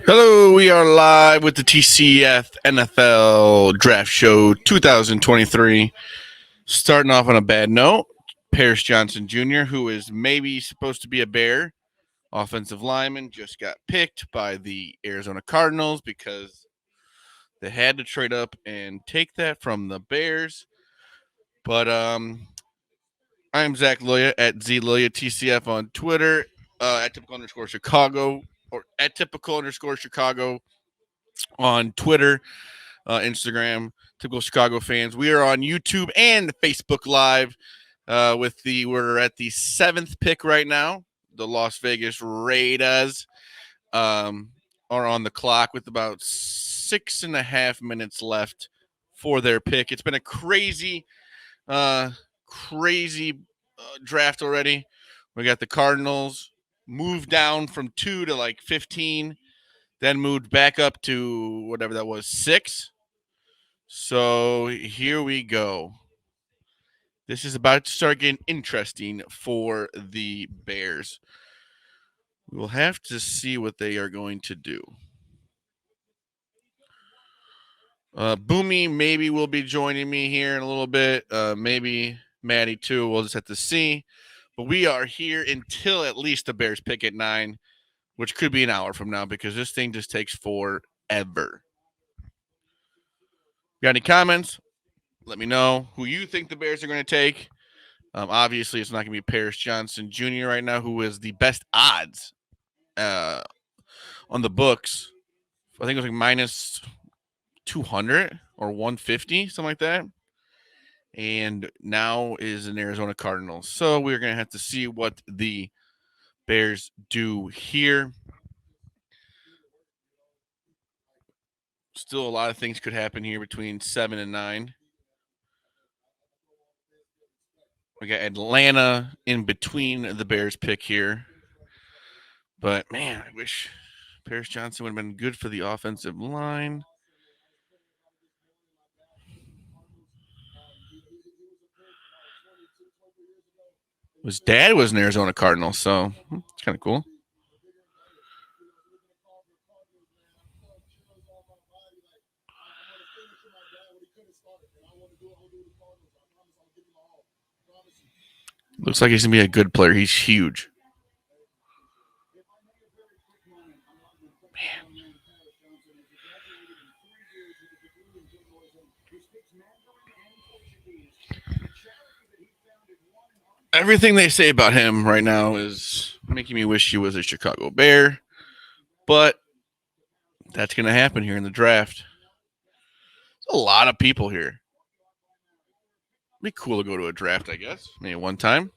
Hello, we are live with the TCF NFL Draft Show 2023. Starting off on a bad note, Paris Johnson Jr., who is maybe supposed to be a Bear, offensive lineman, just got picked by the Arizona Cardinals because they had to trade up and take that from the Bears. But I'm Zach Loya at ZLoyaTCF on Twitter, at typical underscore Chicago, or at typical underscore Chicago on Twitter, Instagram, typical Chicago fans. We are on YouTube and Facebook Live. We're at the 7th pick right now. The Las Vegas Raiders are on the clock with about 6.5 minutes left for their pick. It's been a crazy draft already. We got the Cardinals moved down from 2 to like 15, then moved back up to whatever that was, 6. So here we go. This is about to start getting interesting for the Bears. We'll have to see what they are going to do. Boomy maybe will be joining me here in a little bit. Maybe Maddie too. We'll just have to see. But we are here until at least the Bears pick at 9, which could be an hour from now because this thing just takes forever. Got any comments? Let me know who you think the Bears are going to take. Obviously, it's not going to be Paris Johnson Jr. right now, who is the best odds on the books. I think it was like minus 200 or 150, something like that. And now is an Arizona Cardinals. So we're going to have to see what the Bears do here. Still a lot of things could happen here between 7 and 9. We got Atlanta in between the Bears pick here. But, man, I wish Paris Johnson would have been good for the offensive line. His dad was an Arizona Cardinal, so it's kind of cool. Looks like he's going to be a good player. He's huge. Man. Everything they say about him right now is making me wish he was a Chicago Bear, but that's going to happen here in the draft. There's a lot of people here. It'd be cool to go to a draft, I guess, maybe one time.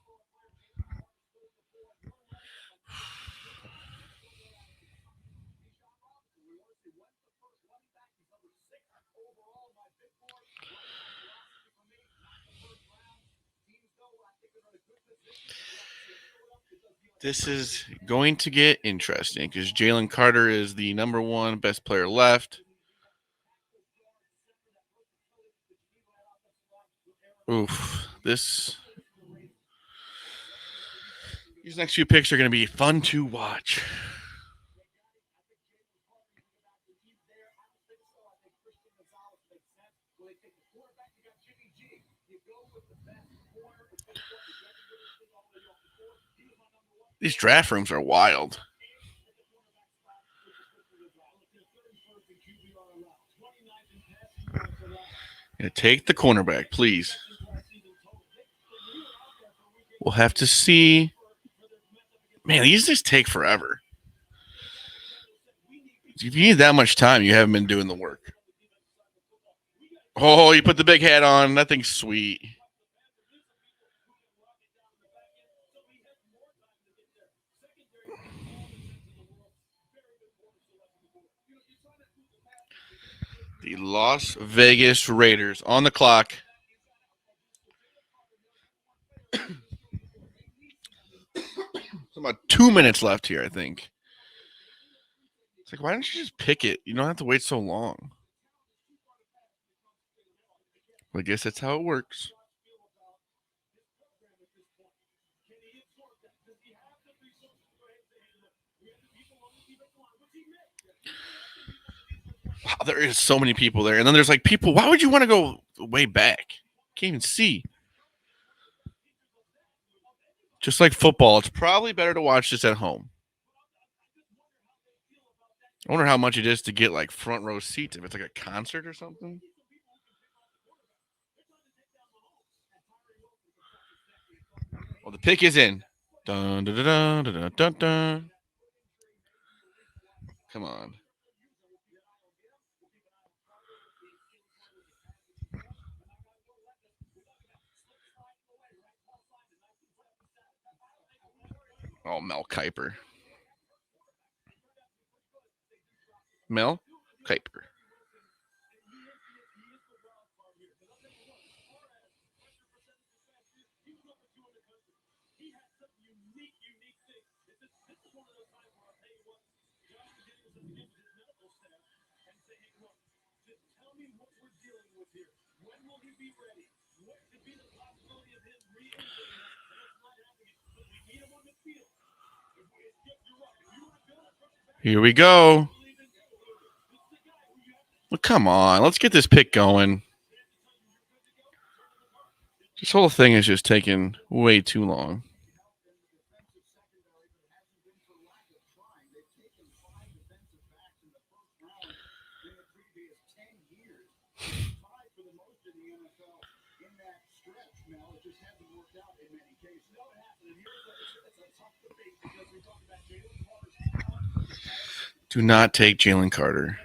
This is going to get interesting because Jalen Carter is the number 1 best player left. Oof, these next few picks are going to be fun to watch. These draft rooms are wild. Yeah, take the cornerback, please. We'll have to see. Man, these just take forever. If you need that much time, you haven't been doing the work. Oh, you put the big hat on. That thing's sweet. The Las Vegas Raiders on the clock. About 2 minutes left here, I think. It's like, why don't you just pick it? You don't have to wait so long. I guess that's how it works. Wow, there is so many people there. And then there's like people. Why would you want to go way back? Can't even see. Just like football, it's probably better to watch this at home. I wonder how much it is to get like front row seats if it's like a concert or something. Well, the pick is in. Dun, dun, dun, dun, dun, dun, dun. Come on. Oh, Mel Kiper. Mel Kiper. Here we go. Well, come on. Let's get this pick going. This whole thing is just taking way too long. Do not take Jalen Carter.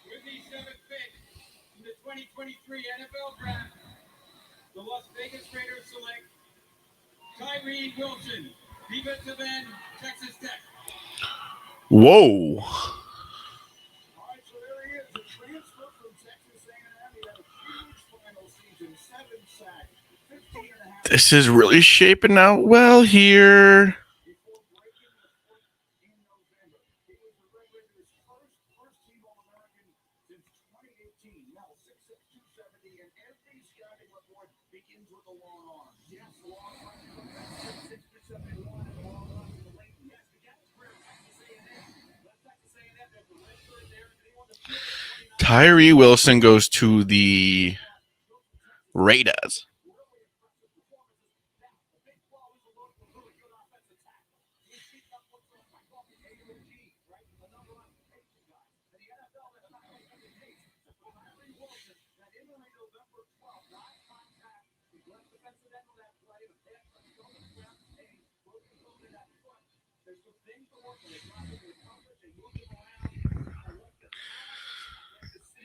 With the seventh pick in the 2023 NFL Draft, the Las Vegas Raiders select Tyree Wilson, defensive end, Texas Tech. Whoa. This is really shaping out well here. Tyree Wilson goes to the Raiders.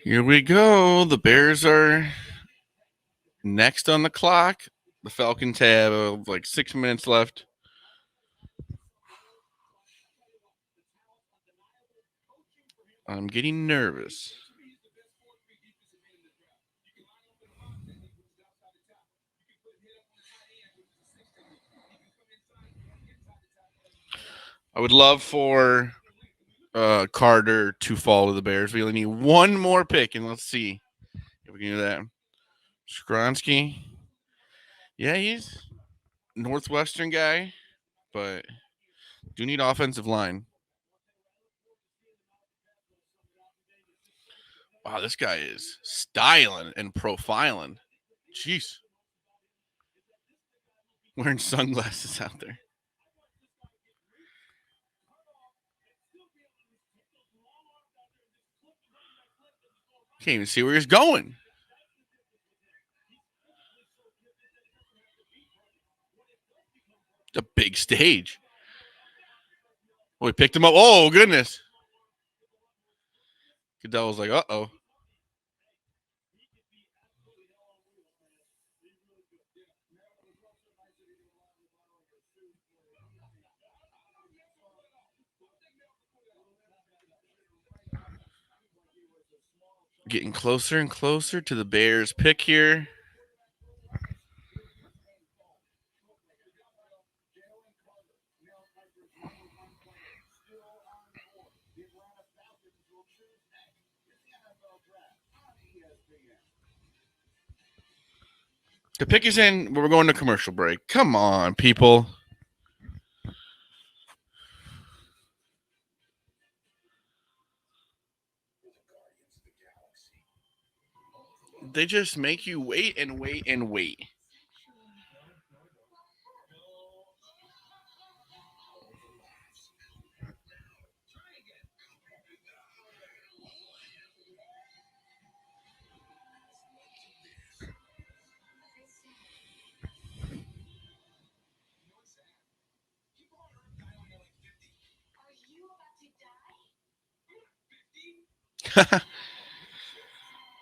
Here we go. The Bears are next on the clock. The Falcons have like 6 minutes left. I'm getting nervous. I would love for Carter to fall to the Bears. We only need one more pick, and let's see if we can do that. Skronsky. Yeah, he's Northwestern guy, but do need offensive line. Wow, this guy is styling and profiling. Jeez. Wearing sunglasses out there. Can't even see where he's going. It's a big stage. Oh, we picked him up. Oh, goodness. Goodell was like, uh-oh. Getting closer and closer to the Bears pick here. The pick is in. We're going to commercial break. Come on, people. They just make you wait and wait and wait.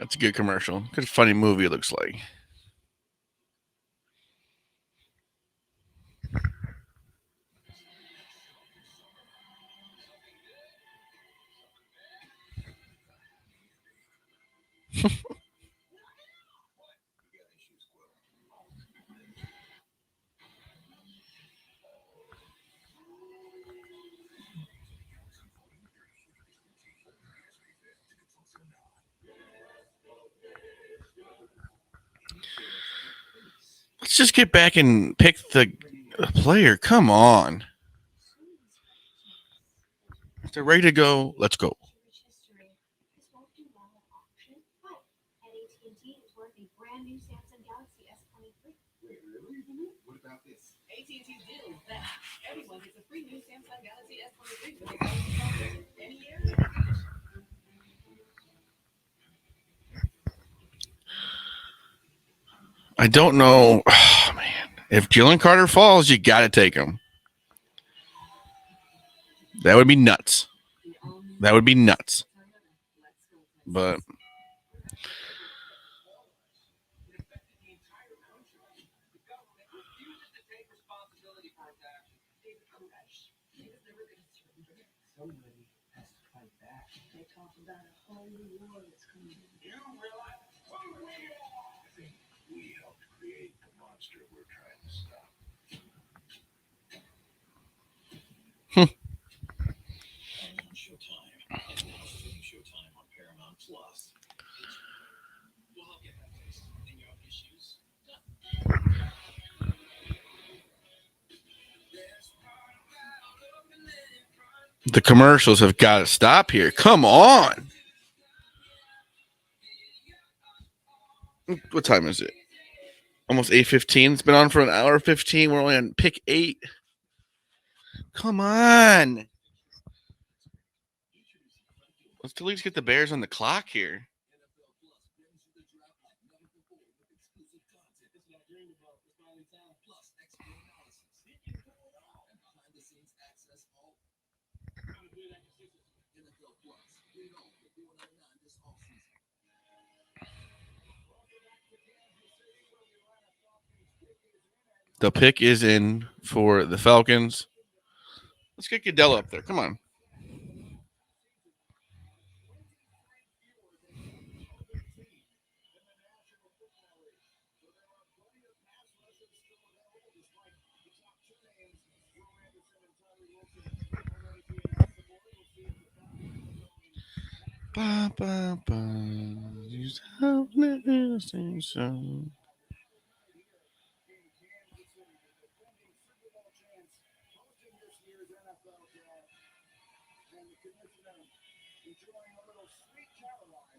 That's a good commercial. Good funny movie it looks like. Let's just get back and pick the player. Come on. If they're ready to go, let's go. I don't know. Oh, man. If Jalen Carter falls, you got to take him. That would be nuts. That would be nuts. But the commercials have got to stop here. Come on. What time is it? Almost 8:15. It's been on for an hour 15. We're only on pick 8. Come on. Let's at least get the Bears on the clock here. The pick is in for the Falcons. Let's get Goodell up there. Come on. Ba, ba, ba.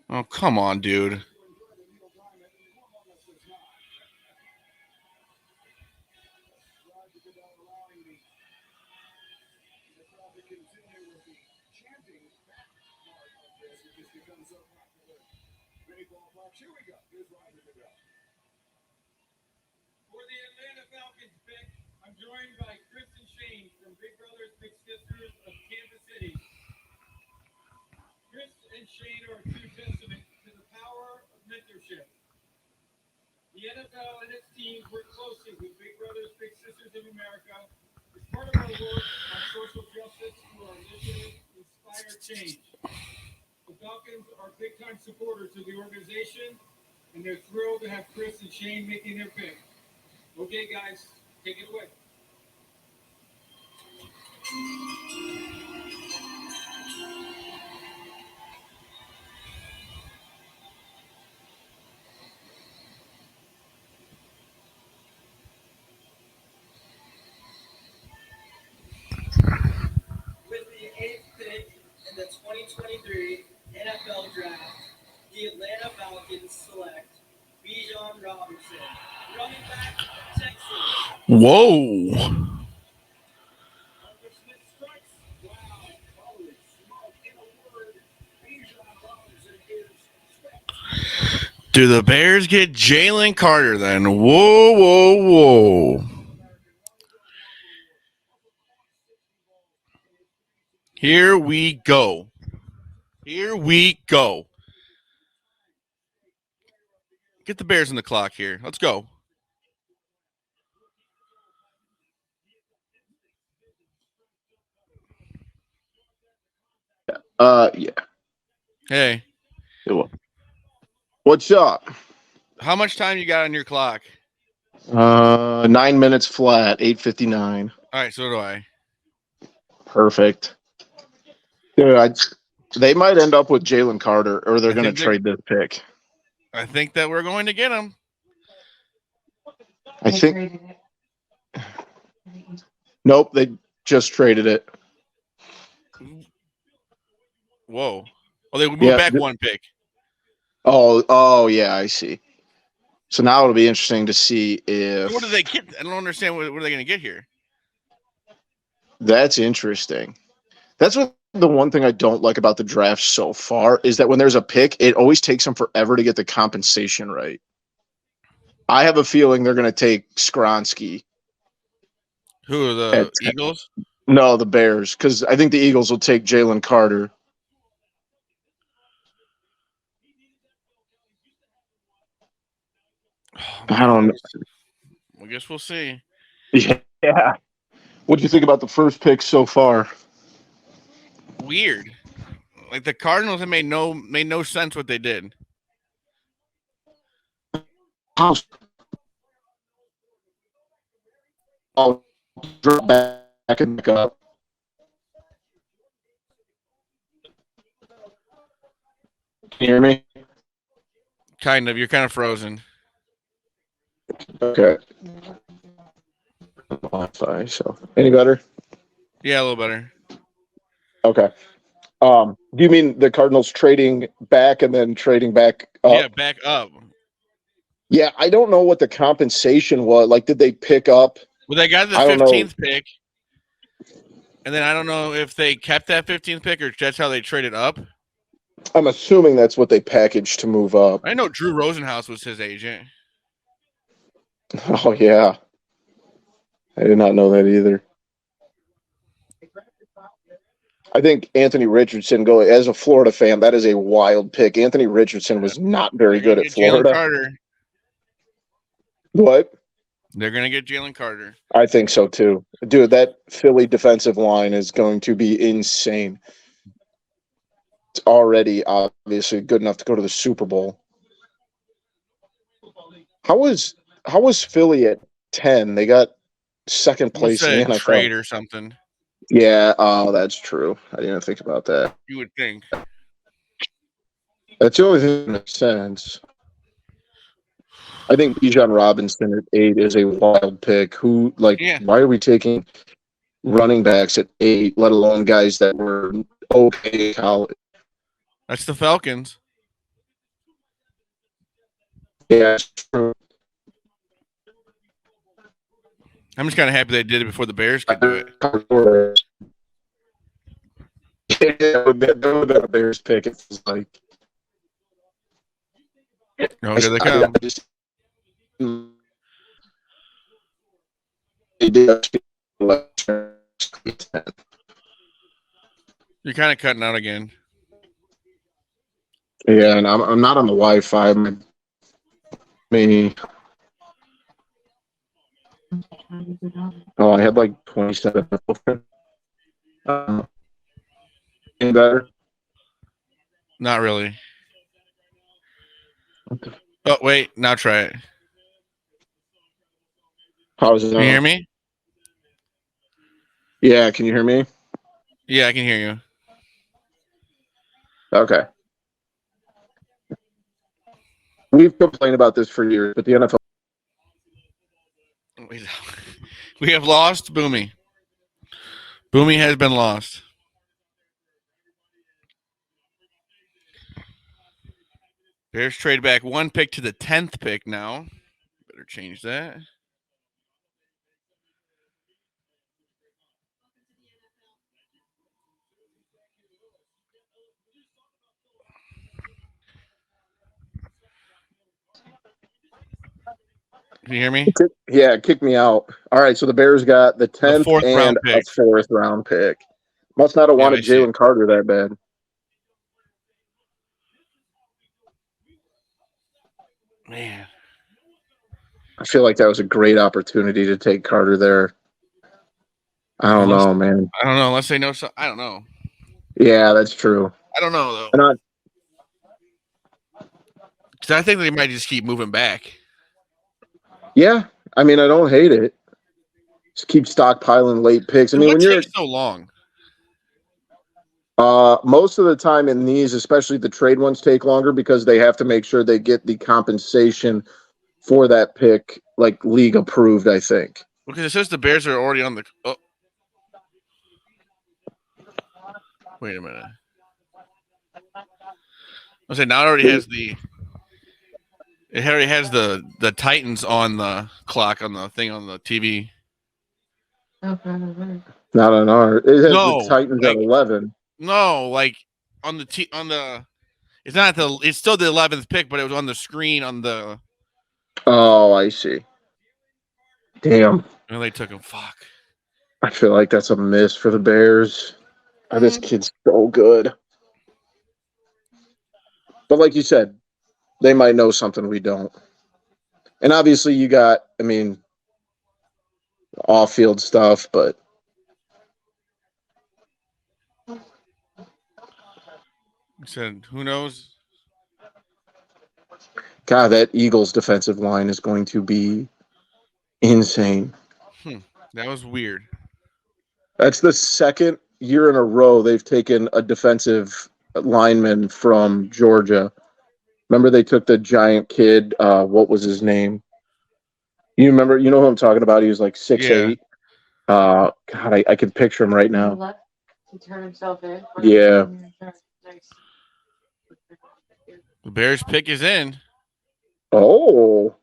Oh, come on, dude. For the Atlanta Falcons pick, I'm joined by Chris and Shane from Big Brothers Big Sisters of Kansas City. Chris and Shane are teams work closely with Big Brothers Big Sisters of America as part of our work on social justice through our initiative Inspire Change. The Falcons are big-time supporters of the organization, and they're thrilled to have Chris and Shane making their pick. Okay, guys, take it away. With the 8th pick in the 2023 NFL Draft, the Atlanta Falcons select Bijan Robinson, running back, Texas. Whoa. Arthur Smith strikes. Wow, holy smoke. In a word, Bijan Robinson is stacked. Do the Bears get Jalen Carter then? Whoa, whoa, whoa. Here we go. Here we go. Get the Bears on the clock here. Let's go. Yeah. Hey, What's up? how much time you got on your clock? 9 minutes flat, 8:59. All right, so do I. Perfect. Dude, they might end up with Jalen Carter, or they're I going to think trade this pick. I think that we're going to get him. I think. Nope, they just traded it. Whoa. Oh, they moved Yeah, back one pick. Oh, yeah, I see. So now it'll be interesting to see if. What do they get? I don't understand. What are they going to get here? That's interesting. That's what the one thing I don't like about the draft so far is that when there's a pick, it always takes them forever to get the compensation right. I have a feeling they're going to take Skronsky. Who are the Eagles? No, the Bears, because I think the Eagles will take Jalen Carter. Oh, I don't know. I guess we'll see. Yeah. What do you think about the first pick so far? Weird. Like the Cardinals have made no sense what they did. I'll drop back and back up. Can you hear me? Kind of. You're kind of frozen. Okay. Wi-Fi. So any better? Yeah, a little better. Okay. Do you mean the Cardinals trading back and then trading back up? Yeah, back up. Yeah, I don't know what the compensation was. Like, did they pick up? Well, they got the I don't know. 15th pick. And then I don't know if they kept that 15th pick or that's how they traded up. I'm assuming that's what they packaged to move up. I know Drew Rosenhaus was his agent. Oh, yeah. I did not know that either. I think Anthony Richardson, as a Florida fan, that is a wild pick. Anthony Richardson was not very good at Florida. Jalen Carter. What? They're going to get Jalen Carter. I think so, too. Dude, that Philly defensive line is going to be insane. It's already obviously good enough to go to the Super Bowl. How was Philly at 10? They got second place in the NFL. Trade or something. Yeah, oh, that's true. I didn't even think about that. You would think. That's the only thing that makes sense. I think Bijan Robinson at 8 is a wild pick. Why are we taking running backs at 8, let alone guys that were okay at college? That's the Falcons. Yeah, that's true. I'm just kind of happy they did it before the Bears could do it. Yeah, that would have been a Bears pick. It was like, Oh, here they come. You're kind of cutting out again. Yeah, and I'm not on the Wi-Fi. Oh, I had like 27. Any better? Not really. Oh, wait. Now try it. How is it? Can you hear me? Yeah, can you hear me? Yeah, I can hear you. Okay. We've complained about this for years, but the NFL. We have lost Boomy. Boomy has been lost. Bears trade back 1 pick to the 10th pick now. Better change that. Can you hear me? Yeah, kick me out. All right, so the Bears got the 10th 4th round and a pick. 4th round pick. Must not have wanted Jalen Carter that bad. Man. I feel like that was a great opportunity to take Carter there. I don't know, man. I don't know. Unless they know so. I don't know. Yeah, that's true. I don't know, though. And Because I think they might just keep moving back. Yeah, I mean, I don't hate it. Just keep stockpiling late picks. I mean, when you're so long. Most of the time in these, especially the trade ones, take longer because they have to make sure they get the compensation for that pick, like league approved, I think. Because it says the Bears are already on the. Oh. Wait a minute. I say now it already has the. It already has the Titans on the clock on the thing on the TV. Not on our. It has the Titans at 11. No, like on the. It's not the. It's still the 11th pick, but it was on the screen on the. Oh, I see. Damn. And they took him. Fuck. I feel like that's a miss for the Bears. Oh, this kid's so good. But like you said, they might know something we don't. And obviously you got, I mean, off-field stuff, but I said, who knows? God, that Eagles defensive line is going to be insane. That was weird. That's the second year in a row they've taken a defensive lineman from Georgia. Remember they took the giant kid, what was his name? You remember, you know who I'm talking about? He was like 6'8". God, I can picture him right now. To turn himself in. Yeah. The Bears pick is in. Oh,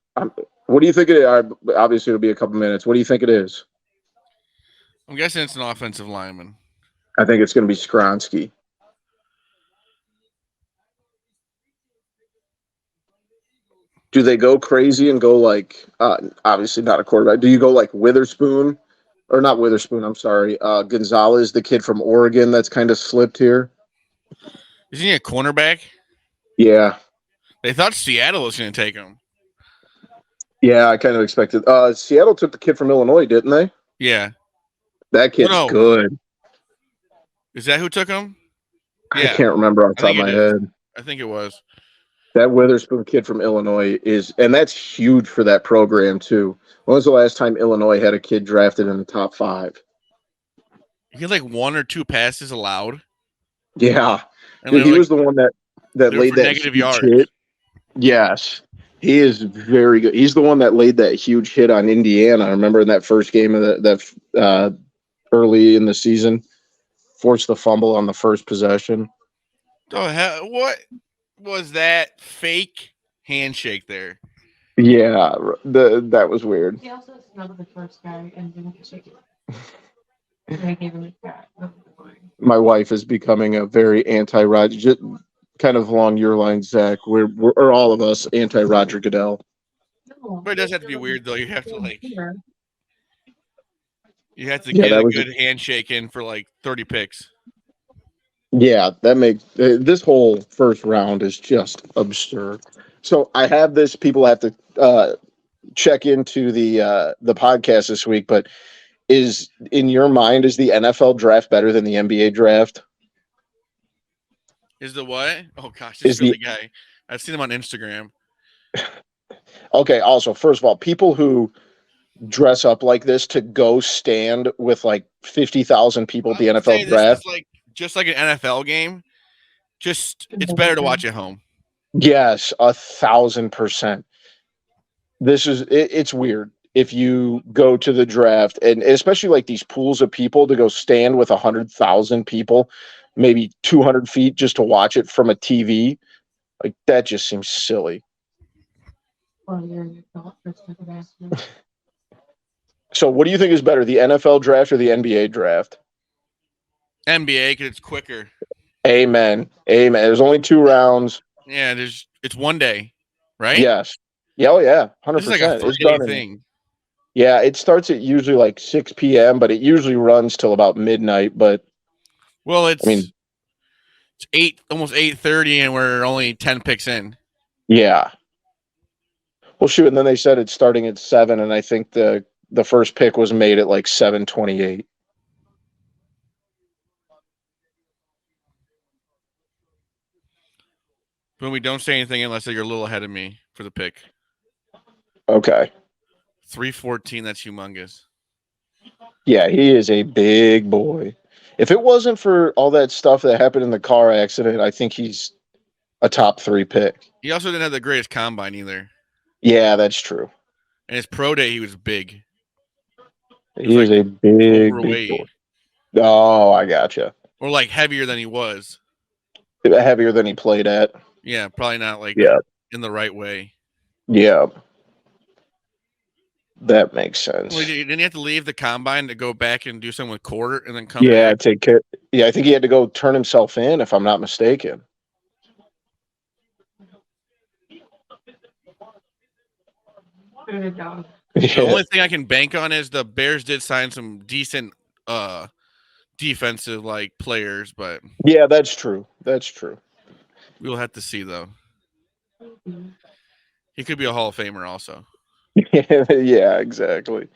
what do you think it is? Obviously, it'll be a couple minutes. What do you think it is? I'm guessing it's an offensive lineman. I think it's going to be Skronsky. Do they go crazy and go like, obviously not a quarterback. Do you go like Witherspoon? Or not Witherspoon, I'm sorry. Gonzalez, the kid from Oregon that's kind of slipped here. Isn't he a cornerback? Yeah. They thought Seattle was going to take him. Yeah, I kind of expected. Seattle took the kid from Illinois, didn't they? Yeah. That kid's good. Is that who took him? Yeah. I can't remember off the top of my head. I think it was. That Witherspoon kid from Illinois and that's huge for that program too. When was the last time Illinois had a kid drafted in the top 5? He had like 1 or 2 passes allowed. Yeah. Dude, he was the one that laid that negative yards. Hit. Yes. He is very good. He's the one that laid that huge hit on Indiana. I remember in that first game of that early in the season, forced the fumble on the first possession. Oh, hell, what was that fake handshake there? Yeah, that was weird. He also smelled the first guy and didn't shake it. I gave him a cat. My wife is becoming a very anti-Roger, kind of along your lines, Zach. We're all of us anti-Roger Goodell. No, but it does have to be weird though. You have to get a good handshake in for like 30 picks. Yeah, that makes this whole first round is just absurd. So I have this. People have to check into the podcast this week, but is in your mind is the NFL draft better than the NBA draft? Is the what? Oh gosh, this Philly guy. I've seen him on Instagram. Okay. Also, first of all, people who dress up like this to go stand with like 50,000 people at the NFL draft. This is just like an NFL game. It's better to watch at home. Yes, 1,000%. It's weird if you go to the draft, and especially like these pools of people, to go stand with 100,000 people, maybe 200 feet, just to watch it from a TV. Like, that just seems silly. So what do you think is better, the NFL draft or the NBA draft? NBA, because it's quicker. Amen. There's only 2 rounds. Yeah, it's one day, right? Yes. Yeah, oh yeah, 100%. This is like a 3-day thing. Yeah, it starts at usually like 6 p.m., but it usually runs till about midnight. But it's 8, almost 8:30, and we're only 10 picks in. Yeah. Well, shoot, and then they said it's starting at 7, and I think the first pick was made at like 7:28. When we don't say anything unless you're a little ahead of me for the pick. Okay. 314, that's humongous. Yeah, he is a big boy. If it wasn't for all that stuff that happened in the car accident, I think he's a top 3 pick. He also didn't have the greatest combine either. Yeah, that's true. And his pro day, he was big. He is a big boy. Oh, I gotcha. Or like heavier than he was. Heavier than he played at. Yeah, probably not in the right way. Yeah. That makes sense. Well, didn't he have to leave the combine to go back and do something with Court and then come back? Take care. Yeah, I think he had to go turn himself in, if I'm not mistaken. The only thing I can bank on is the Bears did sign some decent defensive players, but yeah, that's true. We'll have to see though. He could be a Hall of Famer also. Yeah, exactly.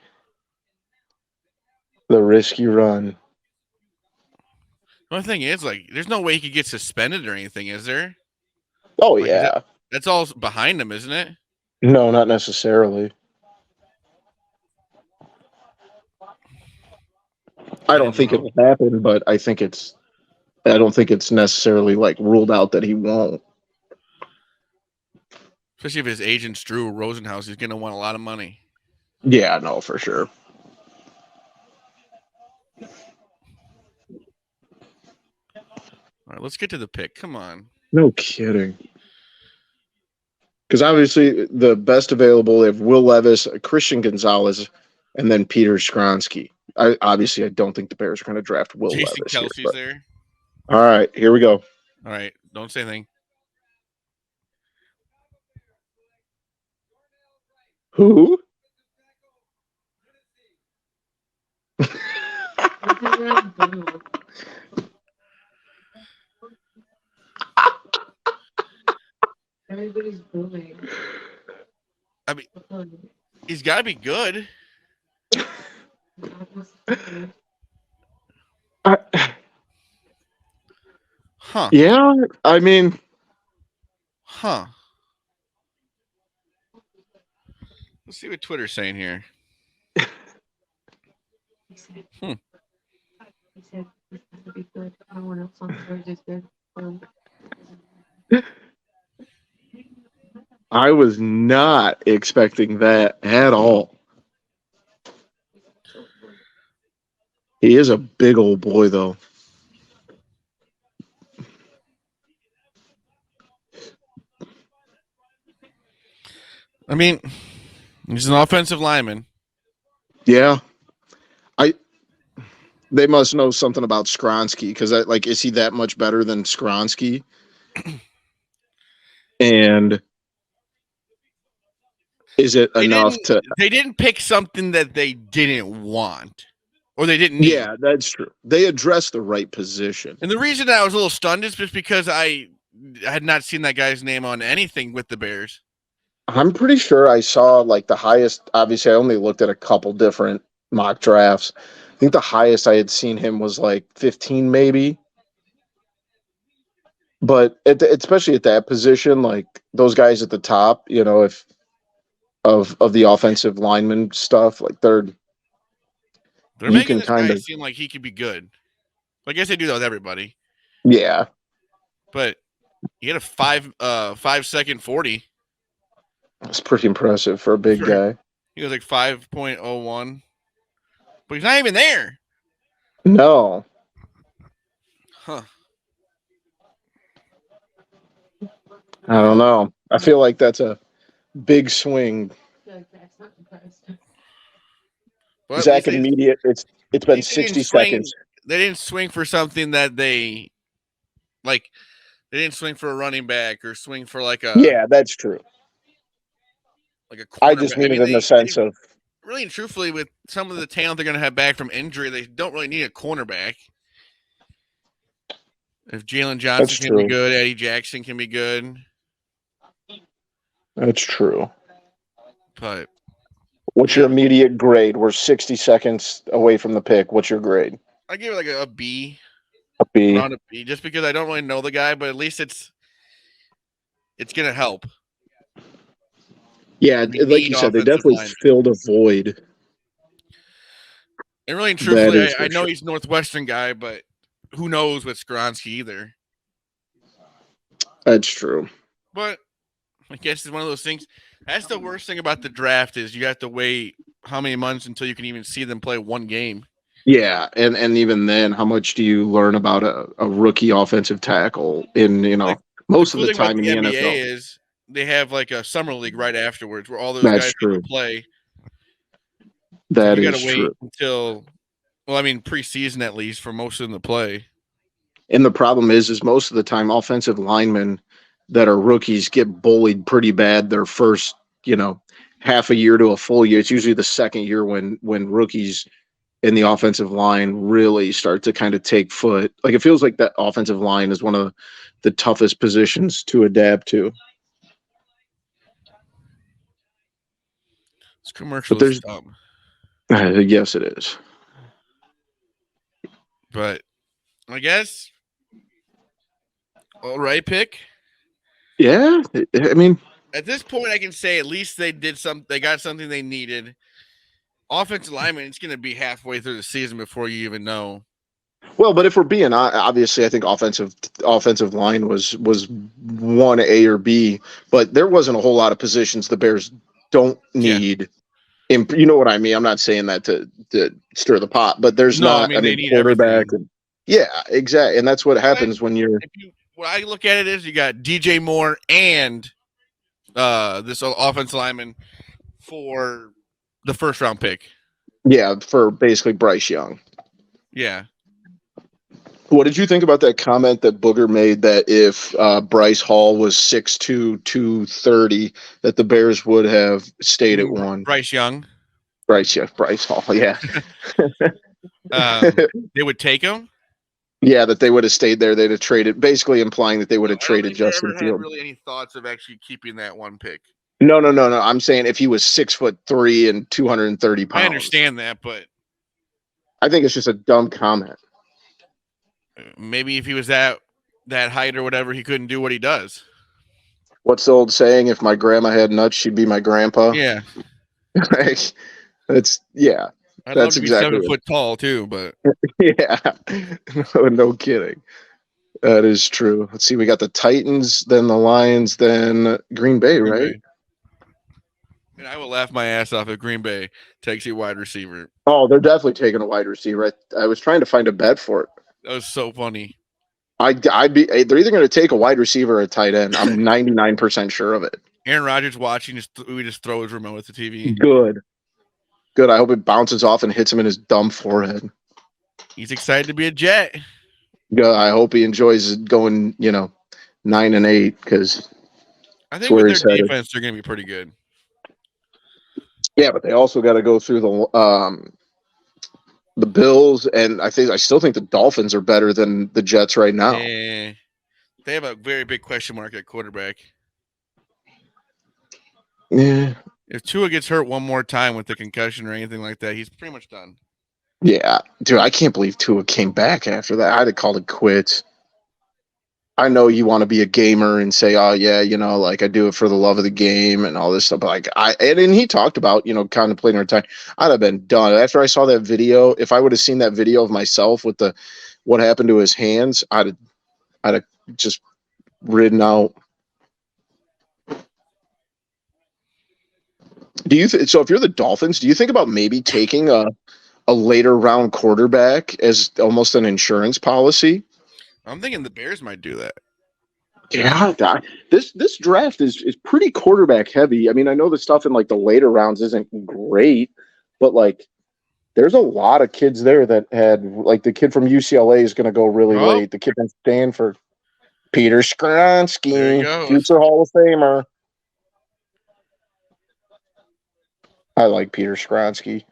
The risk you run. The only thing is, there's no way he could get suspended or anything, is there? Oh, yeah. That's all behind him, isn't it? No, not necessarily. I don't think it will happen, but I don't think it's necessarily ruled out that he won't. Especially if his agent's Drew Rosenhaus, he's going to want a lot of money. Yeah, no, for sure. All right, let's get to the pick. Come on. No kidding. Because obviously the best available, they have Will Levis, Christian Gonzalez, and then Peter Skronsky. I don't think the Bears are going to draft Will Levis. Jason Kelsey's there. All right, here we go. All right, don't say anything. Who? Everybody's booming. I mean, he's got to be good. Huh. Yeah, I mean. Huh. Let's see what Twitter's saying here. He said he's got to be good. No one else on Twitter is good. I was not expecting that at all. He is a big old boy, though. I mean, he's an offensive lineman. Yeah. They must know something about Skronsky, because is he that much better than Skronsky? And is it enough to... They didn't pick something that they didn't want. Or they didn't need. Yeah, that's true. They addressed the right position. And the reason I was a little stunned is just because I had not seen that guy's name on anything with the Bears. I'm pretty sure I saw like the highest. Obviously, I only looked at a couple different mock drafts. I think the highest I had seen him was like 15, maybe. But especially at that position, like those guys at the top, if of the offensive lineman stuff, like They're you making can this kind guy of, seem like he could be good. I guess they do that with everybody. yeah, But he had a 5-second 40. it's pretty impressive for a big guy. He was like 5.01. But he's not even there. No. Huh. I don't know. I feel like that's a big swing. But Zach immediate. It's been 60 seconds. They didn't swing for something that they like. They didn't swing for a running back or swing for like a that's true. like a cornerback. I just mean it in the sense of really and truthfully, with some of the talent they're going to have back from injury, they don't really need a cornerback. If Jalen Johnson can be good, Eddie Jackson can be good. That's true. But what's your immediate grade? We're 60 seconds away from the pick. What's your grade? I give it like a B. A B. Around a B, just because I don't really know the guy, but at least it's going to help. Yeah, like you said, they definitely filled a void. And really and truthfully, I know he's a Northwestern guy, but who knows with Skronsky either. That's true. But I guess it's one of those things. That's the worst thing about the draft is you have to wait how many months until you can even see them play one game. Yeah, and even then, how much do you learn about a rookie offensive tackle in, most of the time in the NBA NFL? Is they have like a summer league right afterwards where all those guys can play. That you is gotta wait true. until, preseason at least for most of them to play. And the problem is most of the time offensive linemen that are rookies get bullied pretty bad their first, half a year to a full year. It's usually the second year when rookies in the offensive line really start to kind of take foot. Like it feels like that offensive line is one of the toughest positions to adapt to. This commercial is dumb. Yes, it is. But I guess all right pick. Yeah, I mean, at this point, I can say at least they did they got something they needed. Offensive lineman, it's going to be halfway through the season before you even know. Well, but if we're being obviously, I think offensive line was 1A or B, but there wasn't a whole lot of positions the Bears don't need. Yeah. You know what I mean? I'm not saying that to stir the pot, but there's not. I mean quarterback. Yeah, exactly, and that's what happens when you're. What I look at it is you got DJ Moore and this offensive lineman for the first round pick. Yeah, for basically Bryce Young. Yeah. What did you think about that comment that Booger made that if Bryce Hall was 6'2", 230, that the Bears would have stayed at 1? Bryce Young. Bryce Hall, yeah. They would take him? Yeah, that they would have stayed there. They'd have traded, basically implying that they would have traded Justin Fields. I haven't really any thoughts of actually keeping that one pick. No. I'm saying if he was 6'3" and 230 pounds. I understand that, but I think it's just a dumb comment. Maybe if he was that height or whatever, he couldn't do what he does. What's the old saying? If my grandma had nuts, she'd be my grandpa. Yeah. That's yeah. I'd love to be 7 foot tall too, but yeah, no kidding. That is true. Let's see. We got the Titans, then the Lions, then Green Bay, right? And I will laugh my ass off if Green Bay takes a wide receiver. Oh, they're definitely taking a wide receiver. I was trying to find a bet for it. That was so funny. They're either going to take a wide receiver or a tight end. I'm 99% sure of it. Aaron Rodgers watching, we just throw his remote at the TV. Good. I hope it bounces off and hits him in his dumb forehead. He's excited to be a Jet. Good. I hope he enjoys going, 9-8 because I think with their defense, they're going to be pretty good. Yeah, but they also got to go through the Bills, and I still think the Dolphins are better than the Jets right now. They have a very big question mark at quarterback. Yeah. If Tua gets hurt one more time with the concussion or anything like that, he's pretty much done. Yeah, dude, I can't believe Tua came back after that. I'd have called it quits. I know you want to be a gamer and say, "Oh yeah, like I do it for the love of the game and all this stuff." But like and he talked about, contemplating retire. I'd have been done after I saw that video. If I would have seen that video of myself with what happened to his hands, I'd have just ridden out. So? If you're the Dolphins, do you think about maybe taking a later round quarterback as almost an insurance policy? I'm thinking the Bears might do that. Yeah, this draft is pretty quarterback heavy. I mean, I know the stuff in like the later rounds isn't great, but like there's a lot of kids there that had like the kid from UCLA is going to go really late. The kid from Stanford, Peter Skronsky, future Hall of Famer. I like Peter Skronsky.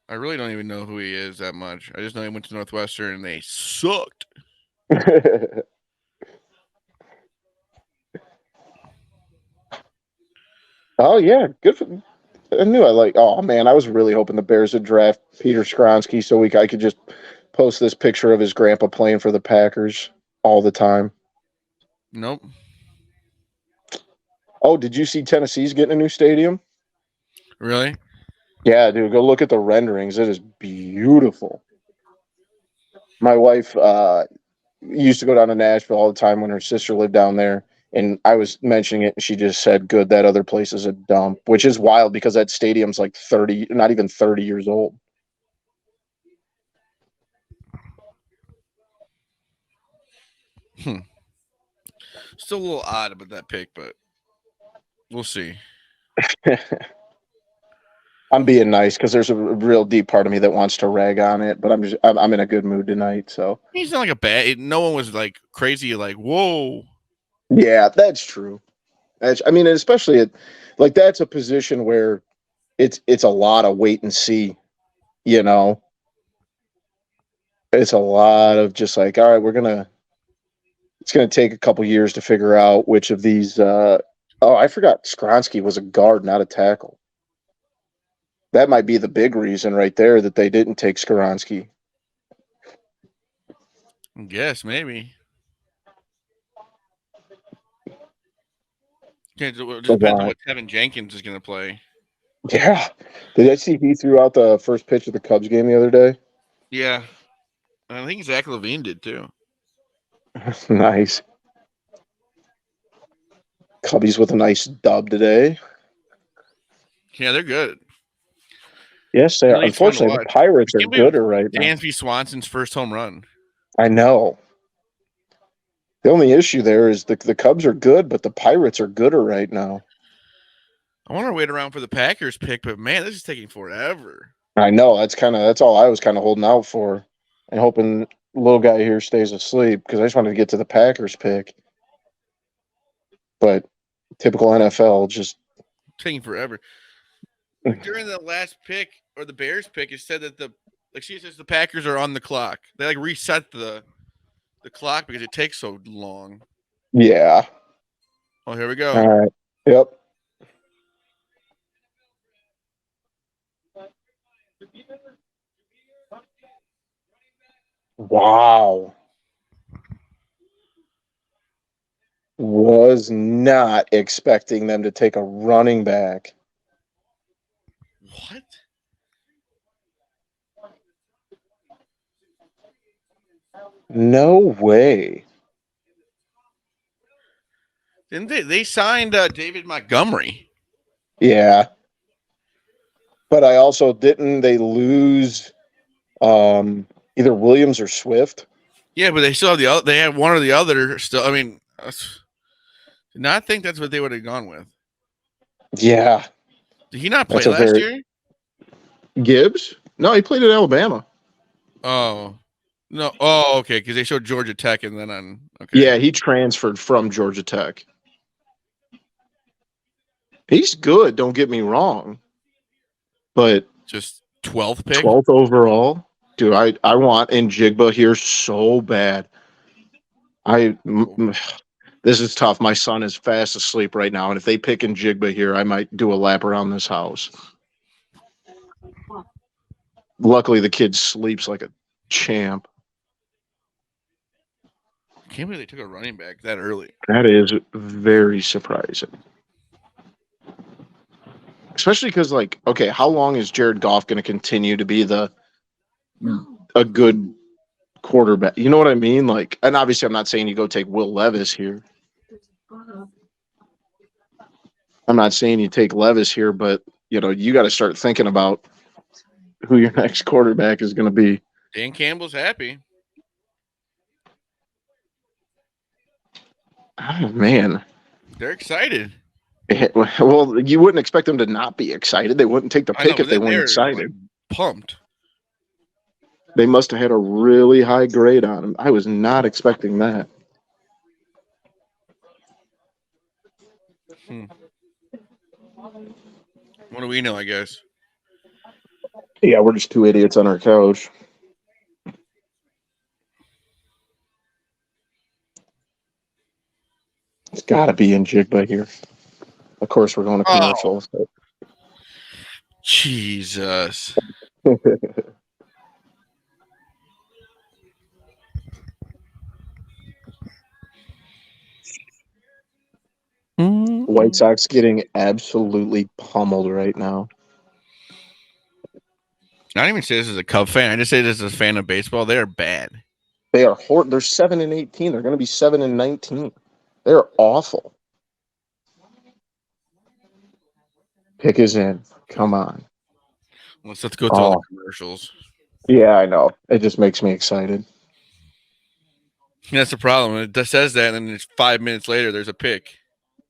I really don't even know who he is that much. I just know he went to Northwestern and they sucked. Oh yeah, good for. I knew I like. Oh man, I was really hoping the Bears would draft Peter Skronsky so I could just post this picture of his grandpa playing for the Packers all the time. Nope. Oh, did you see Tennessee's getting a new stadium? Really? Yeah, dude. Go look at the renderings. It is beautiful. My wife used to go down to Nashville all the time when her sister lived down there. And I was mentioning it, and she just said, "Good, that other place is a dump," which is wild because that stadium's like 30, not even 30 years old. Still a little odd about that pick, but we'll see. I'm being nice because there's a real deep part of me that wants to rag on it, but I'm in a good mood tonight. So he's not like a bad. No one was like crazy, like whoa. Yeah, that's true. I mean, especially that's a position where it's a lot of wait and see. It's a lot of just like, all right, it's gonna take a couple years to figure out which of these. I forgot Skronsky was a guard, not a tackle. That might be the big reason right there that they didn't take Skronsky. I guess maybe. Okay, it just depends on what Tevin Jenkins is going to play. Yeah. Did I see he threw out the first pitch of the Cubs game the other day? Yeah. I think Zach Levine did too. Nice. Cubbies with a nice dub today. Yeah, they're good. Yes, they are. Unfortunately, the Pirates are gooder right now. Dansby Swanson's first home run. I know. The only issue there is the Cubs are good, but the Pirates are gooder right now. I want to wait around for the Packers pick, but man, this is taking forever. I know. That's all I was kind of holding out for and hoping little guy here stays asleep because I just wanted to get to the Packers pick. But typical NFL, just taking forever. During the last pick or the Bears pick, it said that she says the Packers are on the clock. They reset the clock because it takes so long. Yeah. Oh, here we go. All right. Yep. Wow. Was not expecting them to take a running back. What? No way. Didn't they? They signed David Montgomery. Yeah. But I also didn't they lose either Williams or Swift? Yeah, but they still have the other. They have one or the other still. I mean, did not think that's what they would have gone with. Yeah. Did he not play last year? Gibbs? No, he played at Alabama. Oh. No. Oh, okay. Because they showed Georgia Tech and then on. Okay. Yeah, he transferred from Georgia Tech. He's good, don't get me wrong. But just 12th pick? 12th overall? Dude, I want Njigba here so bad. The This is tough. My son is fast asleep right now, and if they pick in Jigba here, I might do a lap around this house. Luckily, the kid sleeps like a champ. I can't believe they took a running back that early. That is very surprising. Especially because, like, okay, how long is Jared Goff going to continue to be a good quarterback? You know what I mean? Like, and obviously, I'm not saying you go take Will Levis here. I'm not saying you take Levis here, but you know, you got to start thinking about who your next quarterback is going to be. Dan Campbell's happy. Oh man, they're excited. Well, you wouldn't expect them to not be excited. They wouldn't take the pick if they weren't excited. Like, pumped. They must have had a really high grade on him. I was not expecting that. What do we know, I guess? Yeah, we're just two idiots on our couch. It's got to be in Jigba here. Of course, we're going to commercial. Oh. Jesus. White Sox getting absolutely pummeled right now. I don't even say this as a Cub fan. I just say this as a fan of baseball. They are bad. They are horrible. They're 7-18. They're going to be 7-19. They're awful. Pick is in. Come on. Let's go to all the commercials. Yeah, I know. It just makes me excited. That's the problem. It says that, and then it's 5 minutes later, there's a pick.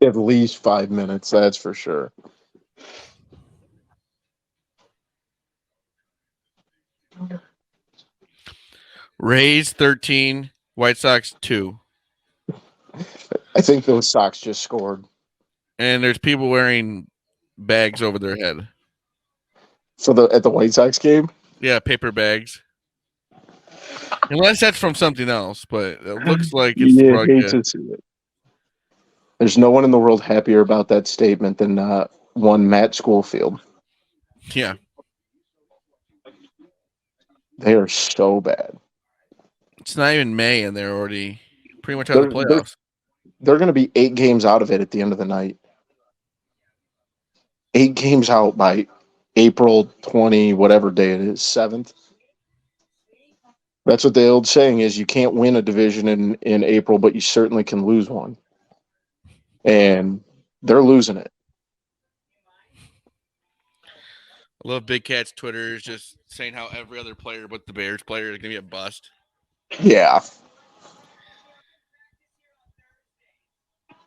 At least 5 minutes, that's for sure. Rays 13, White Sox 2. I think those Sox just scored. And there's people wearing bags over their head. At the White Sox game? Yeah, paper bags. Unless that's from something else, but it looks like it's hate to see it. There's no one in the world happier about that statement than one Matt Schofield. Yeah. They are so bad. It's not even May, and they're already pretty much out of the playoffs. They're going to be 8 games out of it at the end of the night. 8 games out by April 20, whatever day it is, 7th. That's what the old saying is, you can't win a division in April, but you certainly can lose one. And they're losing it. I love Big Cat's Twitter is just saying how every other player but the Bears player is going to be a bust. Yeah.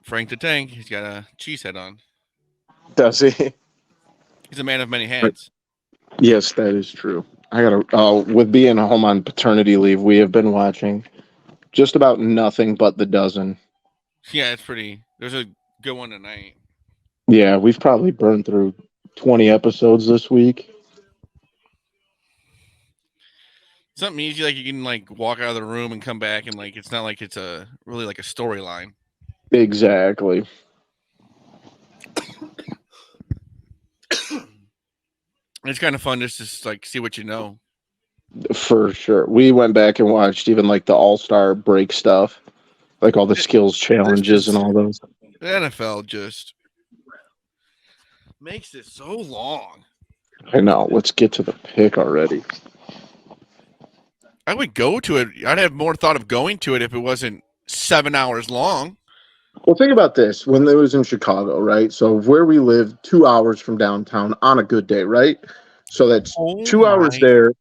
Frank the Tank, he's got a cheese head on. Does he? He's a man of many hats. Yes, that is true. I gotta. With being home on paternity leave, we have been watching just about nothing but The Dozen. Yeah, it's pretty. There's a good one tonight. Yeah, we've probably burned through 20 episodes this week. Something easy, like you can like walk out of the room and come back, and like it's not like it's a really like a storyline. Exactly. It's kind of fun just to like see what you know. For sure. We went back and watched even like the All-Star break stuff, like all the skills challenges and all those. The NFL just makes it so long. I know. Let's get to the pick already. I would go to it. I'd have more thought of going to it if it wasn't 7 hours long. Well, think about this. When it was in Chicago, right? So where we live, 2 hours from downtown on a good day, right? So that's 2 hours there.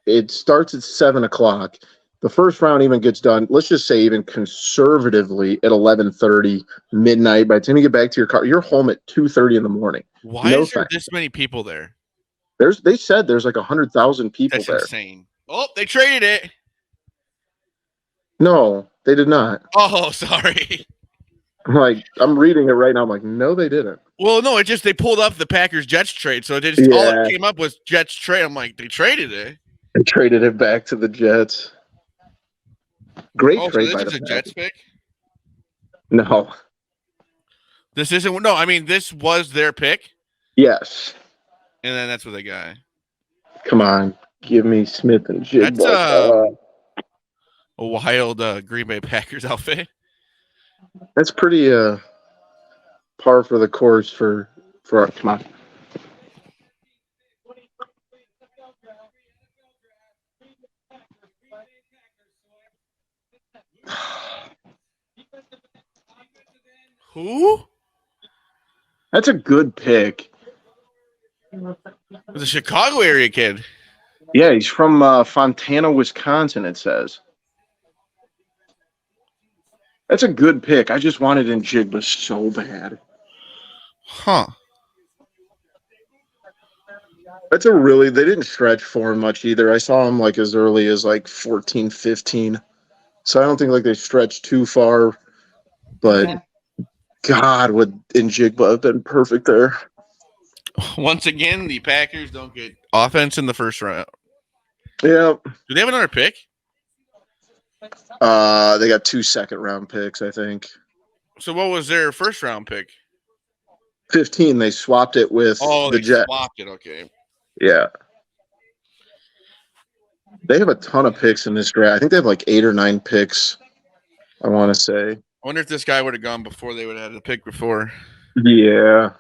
It starts at 7 o'clock. The first round even gets done, let's just say even conservatively at 11:30, midnight. By the time you get back to your car, you're home at 2:30 in the morning. Why is there this many people there? They said there's like 100,000 people there. That's insane. Oh, they traded it. No, they did not. Oh, sorry. I'm reading it right now. I'm like, no, they didn't. Well, no, they pulled up the Packers Jets trade, so all it came up was Jets trade. I'm like, they traded it. They traded it back to the Jets. Great trade so by this the is a Jets pick. No. This isn't. No, I mean this was their pick, Yes. and then that's what they got. Come on. Give me Smith and That's Jigba. a wild Green Bay Packers outfit. That's pretty par for the course for our, come on. Who? That's a good pick. It's a Chicago area kid. Yeah, he's from Fontana, Wisconsin, it says. That's a good pick. I just wanted in Jigba so bad. Huh. That's a really, they didn't stretch for him much either. I saw him like as early as like 14, 15. So I don't think like they stretched too far. But God, would Njigba have been perfect there? Once again, the Packers don't get offense in the first round. Yeah. Do they have another pick? They got 2 second-round picks, I think. So what was their first round pick? 15. They swapped it with the Jets. Swapped it. Okay. Yeah. They have a ton of picks in this draft. I think they have like 8 or 9 picks, I want to say. I wonder if this guy would have gone before they would have had the pick before. Yeah.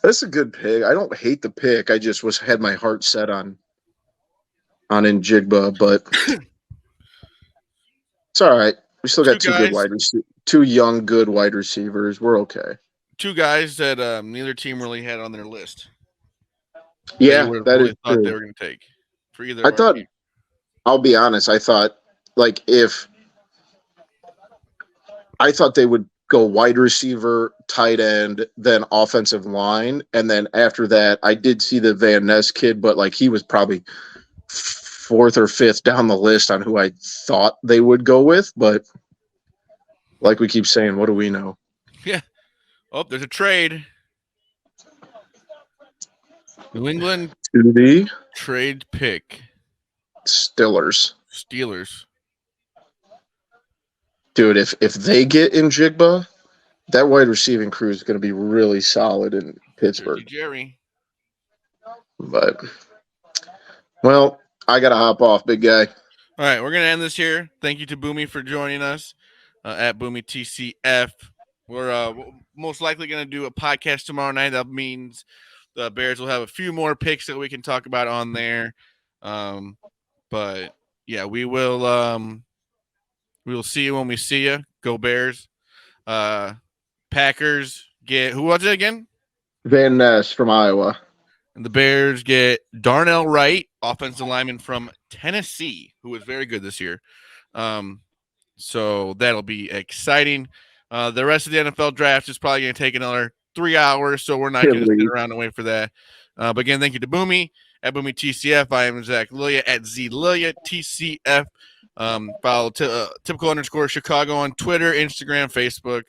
That's a good pick. I don't hate the pick. I just had my heart set on Njigba, but it's all right. We still got two young, good wide receivers. We're okay. 2 guys that neither team really had on their list. Yeah, that really is thought true. they were going to take for either. I'll be honest. I thought I thought they would go wide receiver, tight end, then offensive line, and then after that, I did see the Van Ness kid, but like he was probably 4th or 5th down the list on who I thought they would go with. But like we keep saying, what do we know? Yeah. Oh, there's a trade. New England To the trade pick. Steelers. Dude, if they get Njigba, that wide receiving crew is going to be really solid in Pittsburgh. Jerry. But, well, I got to hop off, big guy. All right, we're going to end this here. Thank you to Boomy for joining us at Boomy TCF. We're most likely going to do a podcast tomorrow night. That means the Bears will have a few more picks that we can talk about on there. But, yeah, we will see you when we see you. Go Bears. Packers get – who was it again? Van Ness from Iowa. And the Bears get Darnell Wright, offensive lineman from Tennessee, who was very good this year. So that'll be exciting. The rest of the NFL draft is probably going to take another 3 hours, so we're not going to sit around and wait for that. But again, thank you to Boomy at Boomy TCF. I am Zach Lilia at ZLilia TCF. Follow typical _Chicago on Twitter, Instagram, Facebook.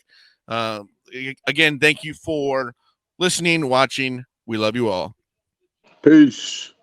Again, thank you for listening, watching. We love you all. Peace.